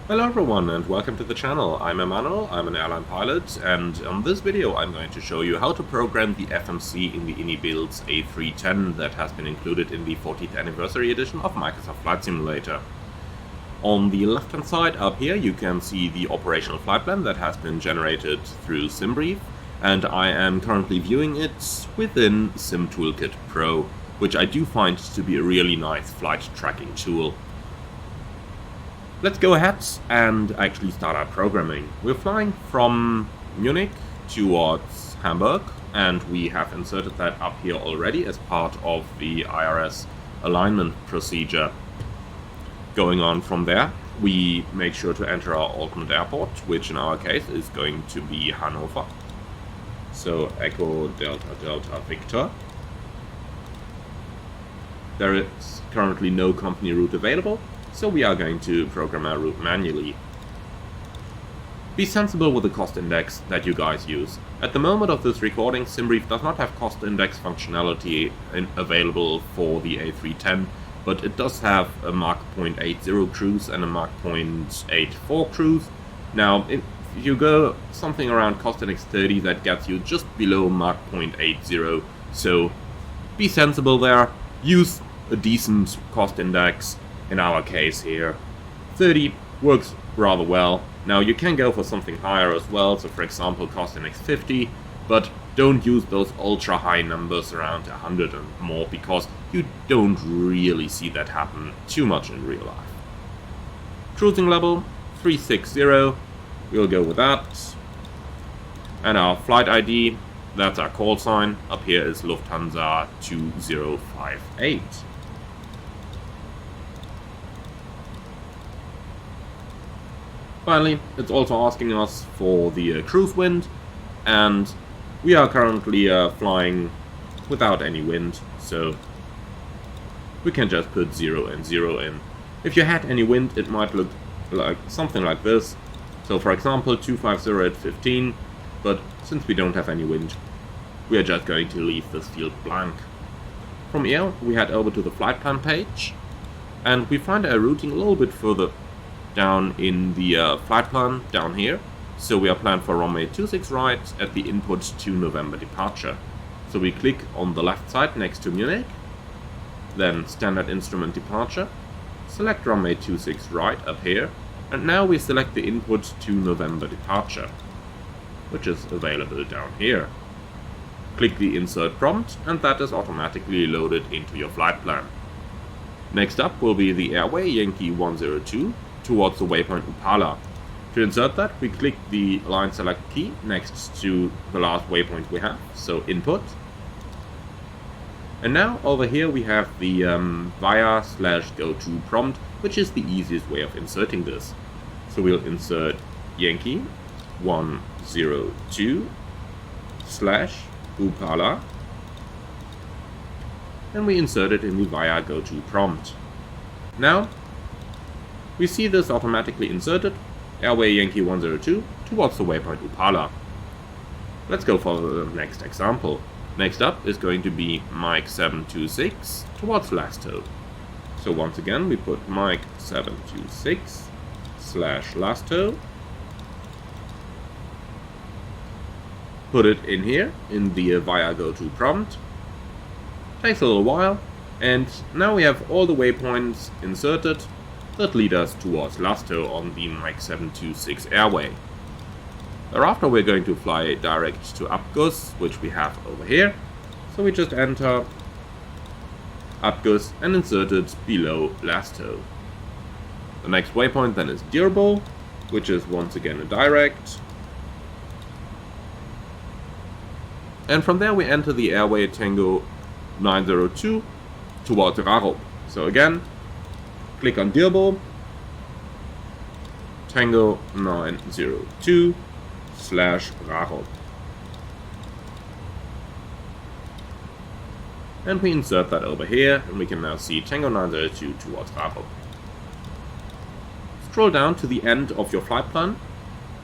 Hello everyone and welcome to the channel. I'm Emmanuel, I'm an airline pilot, and on this video I'm going to show you how to program the FMC in the iniBuilds A310 that has been included in the 40th anniversary edition of Microsoft Flight Simulator. On the left hand side up here you can see the operational flight plan that has been generated through SimBrief, and I am currently viewing it within SimToolKitPro, which I do find to be a really nice flight tracking tool. Let's go ahead and actually start our programming. We're flying from Munich towards Hamburg, and we have inserted that up here already as part of the IRS alignment procedure. Going on from there, we make sure to enter our alternate airport, which in our case is going to be Hanover. So Echo Delta Delta Victor. There is currently no company route available, so we are going to program our route manually. Be sensible with the cost index that you guys use. At the moment of this recording, SimBrief does not have cost index functionality available for the A310, but it does have a Mach 0.80 cruise and a Mach 0.84 cruise. Now, if you go something around cost index 30, that gets you just below Mach 0.80, so be sensible there. Use a decent cost index. In our case here, 30 works rather well. Now you can go for something higher as well, so for example cost index 50, but don't use those ultra high numbers around 100 and more, because you don't really see that happen too much in real life. Cruising level 360, we'll go with that. And our flight ID, that's our call sign. Up here is Lufthansa 2058. Finally, it's also asking us for the cruise wind, and we are currently flying without any wind, so we can just put 0 and 0 in. If you had any wind, it might look like something like this. So for example 250 at 15, but since we don't have any wind, we are just going to leave this field blank. From here we head over to the flight plan page, and we find our routing a little bit further down in the flight plan down here. So we are planned for runway 26 right at the input to November departure. So we click on the left side next to Munich, then standard instrument departure, select runway 26 right up here, and now we select the input to November departure, which is available down here. Click the insert prompt, and that is automatically loaded into your flight plan. Next up will be the airway Yankee 102 towards the waypoint Upala. To insert that, we click the line select key next to the last waypoint we have, so input. And now over here we have the via/go-to prompt, which is the easiest way of inserting this. So we'll insert Yankee 102 / Upala, and we insert it in the via go-to prompt. Now we see this automatically inserted, airway Yankee 102 towards the waypoint Upala. Let's go for the next example. Next up is going to be Mike 726 towards Lasto. So once again we put Mike 726 / Lasto, put it in here in the via go to prompt. Takes a little while, and now we have all the waypoints inserted that lead us towards Lasto on the Mike 726 airway. Thereafter we're going to fly direct to Abgus, which we have over here. So we just enter Abgus and insert it below Lasto. The next waypoint then is Dirbo, which is once again a direct. And from there we enter the airway Tango 902 towards Rarup. So again, click on Dirbo, Tango 902 / Rarup. And we insert that over here, and we can now see Tango 902 towards Rarup. Scroll down to the end of your flight plan,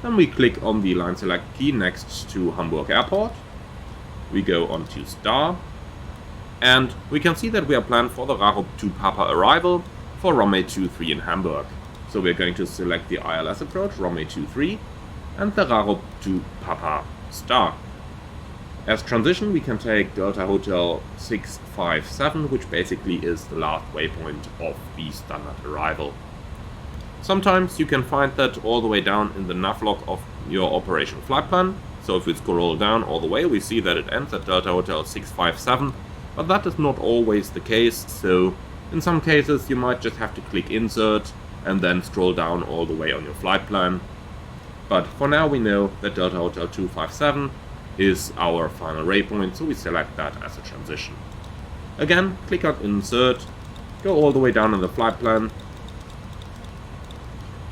then we click on the line select key next to Hamburg Airport. We go on to Star, and we can see that we are planned for the Rarup to Papa arrival for runway 23 in Hamburg. So we're going to select the ILS approach, runway 23, and the RAROP to Papa Star. As transition, we can take Delta Hotel 657, which basically is the last waypoint of the standard arrival. Sometimes you can find that all the way down in the navlog of your operational flight plan. So if we scroll down all the way, we see that it ends at Delta Hotel 657, but that is not always the case. So in some cases, you might just have to click Insert and then scroll down all the way on your flight plan. But for now, we know that Delta Hotel 257 is our final waypoint, so we select that as a transition. Again, click on Insert, go all the way down in the flight plan,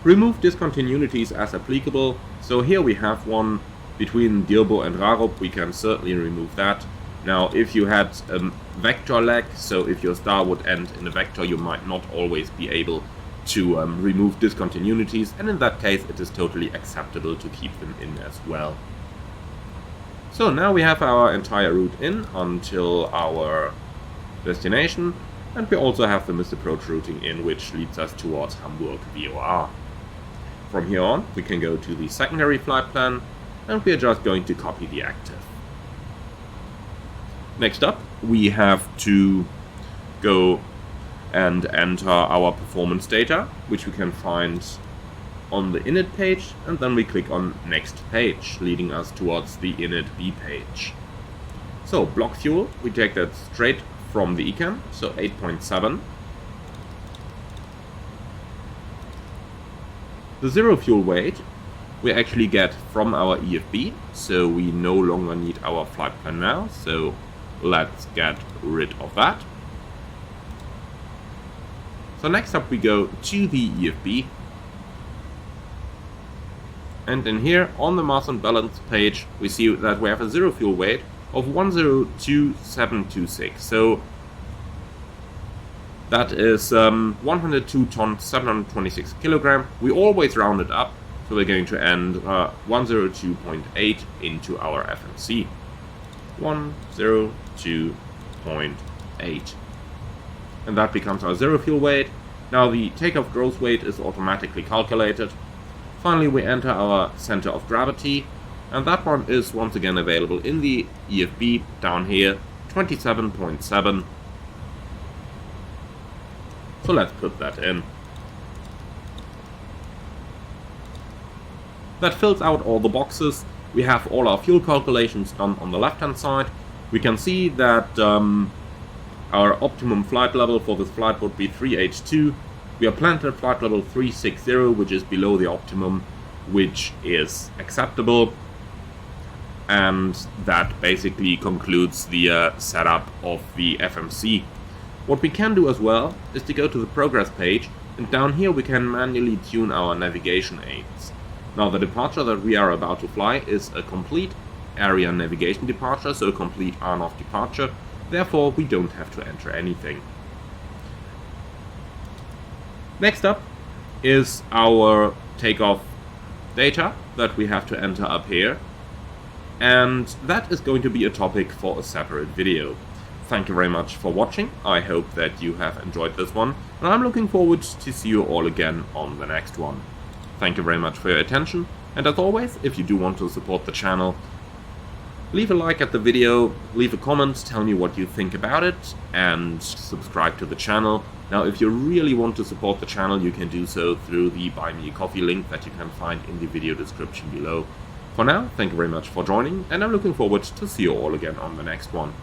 remove discontinuities as applicable. So here we have one between Dirbo and RAROP, we can certainly remove that. Now, if you had a vector lag, so if your star would end in a vector, you might not always be able to remove discontinuities, and in that case it is totally acceptable to keep them in as well. So now we have our entire route in until our destination, and we also have the missed approach routing in, which leads us towards Hamburg VOR. From here on, we can go to the secondary flight plan, and we are just going to copy the active. Next up, we have to go and enter our performance data, which we can find on the init page, and then we click on next page, leading us towards the init B page. So block fuel, we take that straight from the ecam, so 8.7. The zero fuel weight we actually get from our EFB, so we no longer need our flight plan now, so let's get rid of that. So next up we go to the EFB, and in here on the mass and balance page we see that we have a zero fuel weight of 102726, so that is 102 tons 726 kilogram. We always round it up, so we're going to end 102.8 into our FMC. 102.8. And that becomes our zero fuel weight. Now the takeoff gross weight is automatically calculated. Finally, we enter our center of gravity, and that one is once again available in the EFB down here, 27.7. So let's put that in. That fills out all the boxes. We have all our fuel calculations done on the left hand side. We can see that our optimum flight level for this flight would be 382. We are planned at flight level 360, which is below the optimum, which is acceptable. And that basically concludes the setup of the FMC. What we can do as well is to go to the progress page, and down here we can manually tune our navigation aids. Now the departure that we are about to fly is a complete area navigation departure, so a complete on-off departure. Therefore, we don't have to enter anything. Next up is our takeoff data that we have to enter up here. And that is going to be a topic for a separate video. Thank you very much for watching. I hope that you have enjoyed this one, and I'm looking forward to see you all again on the next one. Thank you very much for your attention, and as always, if you do want to support the channel, leave a like at the video, leave a comment, tell me what you think about it, and subscribe to the channel. Now, if you really want to support the channel, you can do so through the Buy Me a Coffee link that you can find in the video description below. For now, thank you very much for joining, and I'm looking forward to see you all again on the next one.